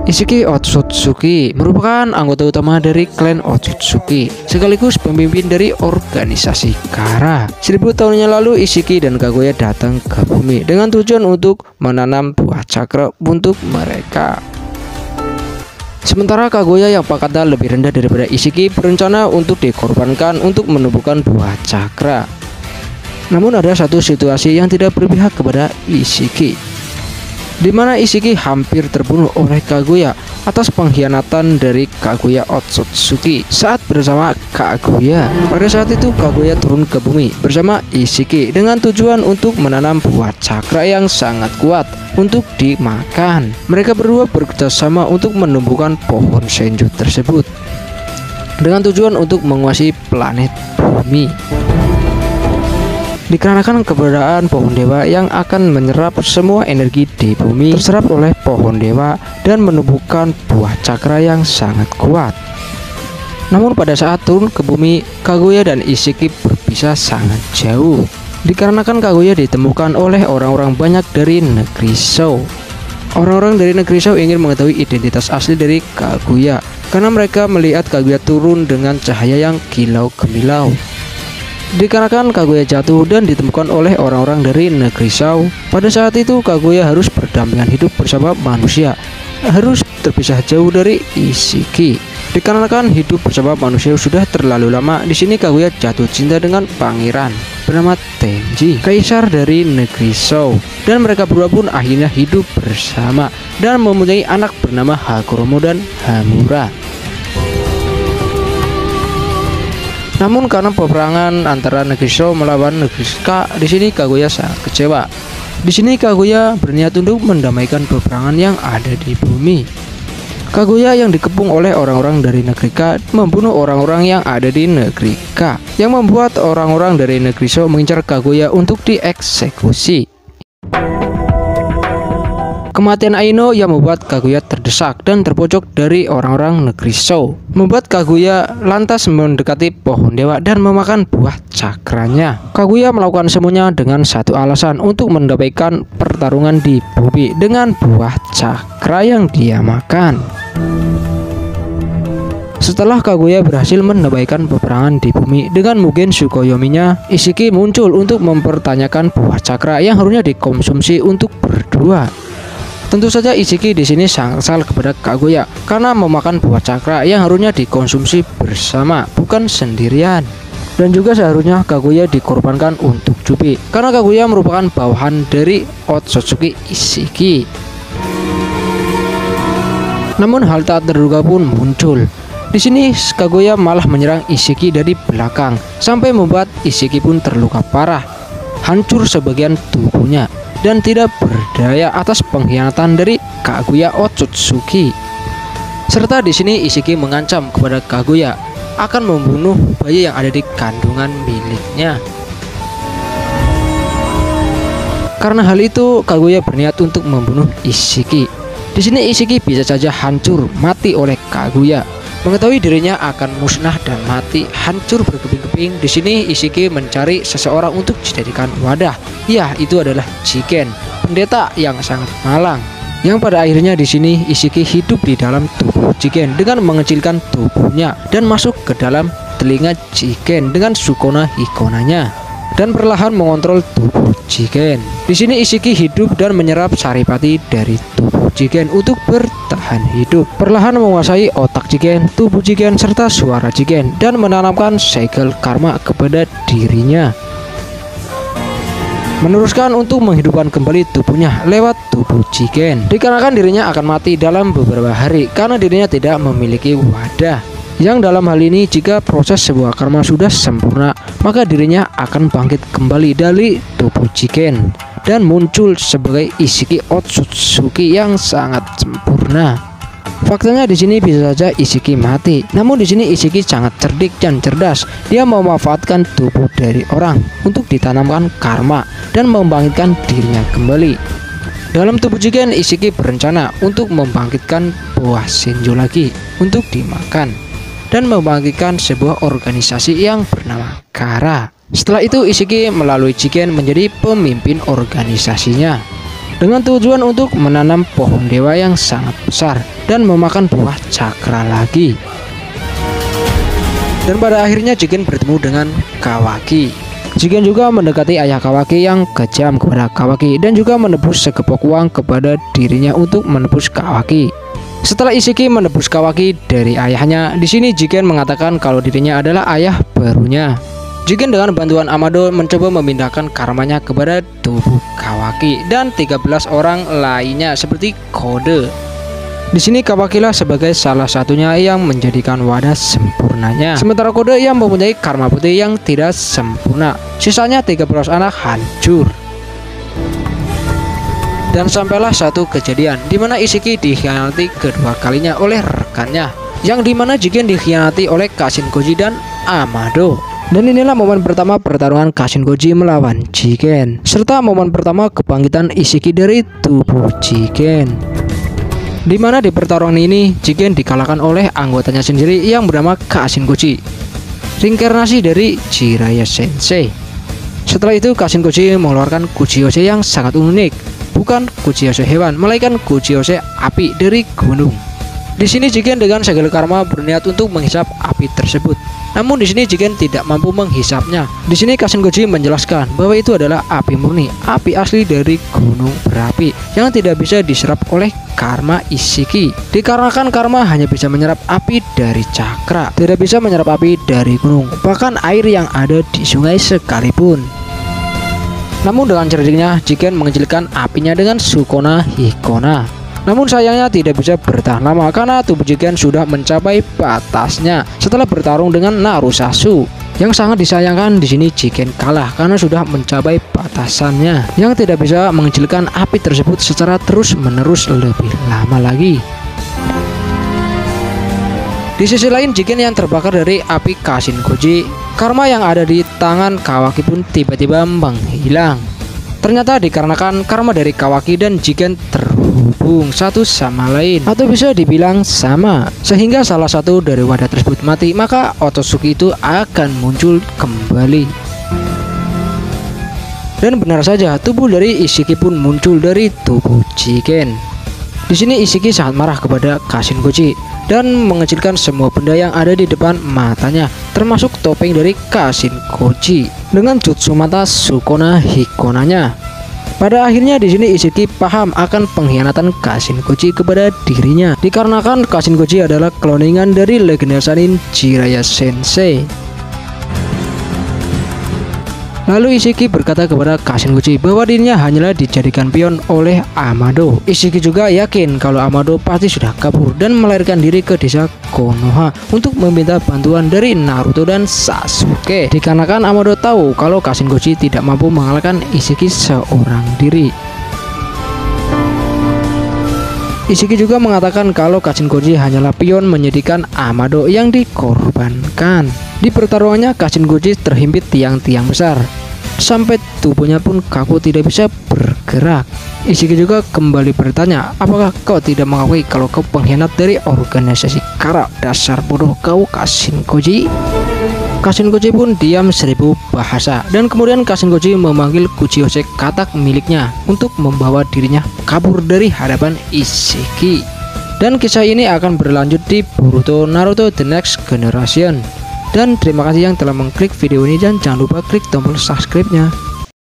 Ishiki Otsutsuki merupakan anggota utama dari klan Otsutsuki, sekaligus pemimpin dari organisasi Kara. 1000 tahun yang lalu Ishiki dan Kaguya datang ke bumi dengan tujuan untuk menanam buah cakra untuk mereka. Sementara Kaguya yang pangkatnya lebih rendah daripada Ishiki berencana untuk dikorbankan untuk menumbuhkan buah cakra. Namun ada satu situasi yang tidak berpihak kepada Ishiki, di mana Ishiki hampir terbunuh oleh Kaguya atas pengkhianatan dari Kaguya Otsutsuki saat bersama Kaguya. Pada saat itu Kaguya turun ke bumi bersama Ishiki dengan tujuan untuk menanam buah cakra yang sangat kuat untuk dimakan. Mereka berdua bekerjasama untuk menumbuhkan pohon senju tersebut dengan tujuan untuk menguasai planet bumi. Dikarenakan keberadaan pohon dewa yang akan menyerap semua energi di bumi terserap oleh pohon dewa dan menumbuhkan buah cakra yang sangat kuat. Namun pada saat turun ke bumi, Kaguya dan Ishiki berpisah sangat jauh. Dikarenakan Kaguya ditemukan oleh orang-orang banyak dari negeri Shou. Orang-orang dari negeri Shou ingin mengetahui identitas asli dari Kaguya karena mereka melihat Kaguya turun dengan cahaya yang kilau gemilau. Dikarenakan Kaguya jatuh dan ditemukan oleh orang-orang dari negeri Shou, pada saat itu Kaguya harus berdampingan hidup bersama manusia, harus terpisah jauh dari Ishiki. Dikarenakan hidup bersama manusia sudah terlalu lama, di sini Kaguya jatuh cinta dengan pangeran bernama Tenji, kaisar dari negeri Shou, dan mereka berdua pun akhirnya hidup bersama dan mempunyai anak bernama Hagoromo dan Hamura. Namun karena peperangan antara negeri Shou melawan negeri Ka, di sini Kaguya sangat kecewa. Di sini Kaguya berniat untuk mendamaikan peperangan yang ada di bumi. Kaguya yang dikepung oleh orang-orang dari negeri Ka membunuh orang-orang yang ada di negeri Ka, yang membuat orang-orang dari negeri Shou mengincar Kaguya untuk dieksekusi. Kematian Aino yang membuat Kaguya terdesak dan terpojok dari orang-orang negeri Shou, membuat Kaguya lantas mendekati pohon dewa dan memakan buah cakranya. Kaguya melakukan semuanya dengan satu alasan, untuk mendamaikan pertarungan di bumi dengan buah cakra yang dia makan. Setelah Kaguya berhasil mendamaikan peperangan di bumi dengan Mugen Tsukuyomi-nya, Ishiki muncul untuk mempertanyakan buah cakra yang harusnya dikonsumsi untuk berdua. Tentu saja Ishiki di sini sangat kesal kepada Kaguya karena memakan buah cakra yang harusnya dikonsumsi bersama, bukan sendirian. Dan juga seharusnya Kaguya dikorbankan untuk Jubi karena Kaguya merupakan bawahan dari Otsutsuki Ishiki. Namun hal tak terduga pun muncul. Di sini Kaguya malah menyerang Ishiki dari belakang sampai membuat Ishiki pun terluka parah, hancur sebagian tubuhnya, dan tidak berdaya atas pengkhianatan dari Kaguya Otsutsuki. Serta di sini Ishiki mengancam kepada Kaguya akan membunuh bayi yang ada di kandungan miliknya. Karena hal itu, Kaguya berniat untuk membunuh Ishiki. Di sini Ishiki bisa saja hancur mati oleh Kaguya. Mengetahui dirinya akan musnah dan mati, hancur berkeping-keping, di sini Ishiki mencari seseorang untuk dijadikan wadah. Ya, itu adalah Jigen, pendeta yang sangat malang. Yang pada akhirnya di sini Ishiki hidup di dalam tubuh Jigen dengan mengecilkan tubuhnya dan masuk ke dalam telinga Jigen dengan Sukona Hikonanya dan perlahan mengontrol tubuh Jigen. Di sini Ishiki hidup dan menyerap saripati dari tubuh Jigen untuk bertahan hidup, perlahan menguasai otak Jigen, tubuh Jigen serta suara Jigen, dan menanamkan segel karma kepada dirinya. Meneruskan untuk menghidupkan kembali tubuhnya lewat tubuh Jigen. Dikarenakan dirinya akan mati dalam beberapa hari karena dirinya tidak memiliki wadah. Yang dalam hal ini, jika proses sebuah karma sudah sempurna, maka dirinya akan bangkit kembali dari tubuh Jigen dan muncul sebagai Ishiki Otsutsuki yang sangat sempurna. Faktanya di sini bisa saja Ishiki mati, namun di sini Ishiki sangat cerdik dan cerdas. Dia memanfaatkan tubuh dari orang untuk ditanamkan karma dan membangkitkan dirinya kembali. Dalam tubuh Jigen, Ishiki berencana untuk membangkitkan buah senju lagi untuk dimakan dan membangkitkan sebuah organisasi yang bernama Kara. Setelah itu Ishiki melalui Jigen menjadi pemimpin organisasinya. dengan tujuan untuk menanam pohon dewa yang sangat besar dan memakan buah cakra lagi. Dan pada akhirnya Jigen bertemu dengan Kawaki. Jigen juga mendekati ayah Kawaki yang kejam kepada Kawaki dan juga menebus segepok uang kepada dirinya untuk menebus Kawaki. Setelah Isshiki menebus Kawaki dari ayahnya, di sini Jigen mengatakan kalau dirinya adalah ayah barunya. Jigen dengan bantuan Amado mencoba memindahkan karmanya kepada tubuh Kawaki dan 13 orang lainnya seperti Kode. Di sini Kawakilah sebagai salah satunya yang menjadikan wadah sempurnanya. Sementara Kode yang mempunyai karma putih yang tidak sempurna. Sisanya 13 anak hancur. Dan sampailah satu kejadian di mana Isshiki dikhianati kedua kalinya oleh rekannya, yang dimana Jigen dikhianati oleh Kashin Koji dan Amado. Dan inilah momen pertama pertarungan Kashin Koji melawan Jigen, serta momen pertama kebangkitan Isshiki dari tubuh Jigen. Dimana di pertarungan ini Jigen dikalahkan oleh anggotanya sendiri yang bernama Kashin Koji, reinkarnasi dari Jiraiya Sensei. Setelah itu Kashin Koji mengeluarkan Kuchiyose yang sangat unik, bukan Kuchiyose hewan, melainkan Kuchiyose api dari gunung. Di sini Jigen dengan segala karma berniat untuk menghisap api tersebut. Namun di sini Jigen tidak mampu menghisapnya. Di sini Kashin Koji menjelaskan bahwa itu adalah api murni, api asli dari gunung berapi yang tidak bisa diserap oleh karma Isshiki. Dikarenakan karma hanya bisa menyerap api dari cakra, tidak bisa menyerap api dari gunung, bahkan air yang ada di sungai sekalipun. Namun dengan cerdiknya Jigen mengecilkan apinya dengan Sukona Hikona. Namun sayangnya tidak bisa bertahan lama karena tubuh Jigen sudah mencapai batasnya setelah bertarung dengan Narusasu. Yang sangat disayangkan di sini Jigen kalah karena sudah mencapai batasannya yang tidak bisa mengecilkan api tersebut secara terus-menerus lebih lama lagi. Di sisi lain Jigen yang terbakar dari api Kashin Koji, karma yang ada di tangan Kawaki pun tiba-tiba menghilang. Ternyata dikarenakan karma dari Kawaki dan Jigen terhubung satu sama lain, atau bisa dibilang sama, sehingga salah satu dari wadah tersebut mati, maka Otsutsuki itu akan muncul kembali. Dan benar saja, tubuh dari Isshiki pun muncul dari tubuh Jigen. Di sini Isshiki sangat marah kepada Kashin Koji dan mengecilkan semua benda yang ada di depan matanya, termasuk topeng dari Kashin Koji dengan jutsu mata Sukona Hikonanya. Pada akhirnya di sini Isshiki paham akan pengkhianatan Kashin Koji kepada dirinya, dikarenakan Kashin Koji adalah kloningan dari legenda Sannin Jiraiya Sensei. Lalu Isshiki berkata kepada Kashin Koji bahwa dirinya hanyalah dijadikan pion oleh Amado. Isshiki juga yakin kalau Amado pasti sudah kabur dan melarikan diri ke desa Konoha untuk meminta bantuan dari Naruto dan Sasuke. Dikarenakan Amado tahu kalau Kashin Koji tidak mampu mengalahkan Isshiki seorang diri. Isshiki juga mengatakan kalau Kashin Koji hanyalah pion menyedihkan Amado yang dikorbankan. Di pertarungannya Kashin Koji terhimpit tiang-tiang besar, sampai tubuhnya pun kaku tidak bisa bergerak. Isshiki juga kembali bertanya, apakah kau tidak mengakui kalau kau pengkhianat dari organisasi Kara? Dasar bodoh kau Kashin Koji. Kashin Koji pun diam 1000 bahasa, dan kemudian Kashin Koji memanggil Kuchiyose katak miliknya untuk membawa dirinya kabur dari hadapan Isshiki. Dan kisah ini akan berlanjut di Boruto Naruto The Next Generation. Dan terima kasih yang telah mengklik video ini, dan jangan lupa klik tombol subscribe-nya.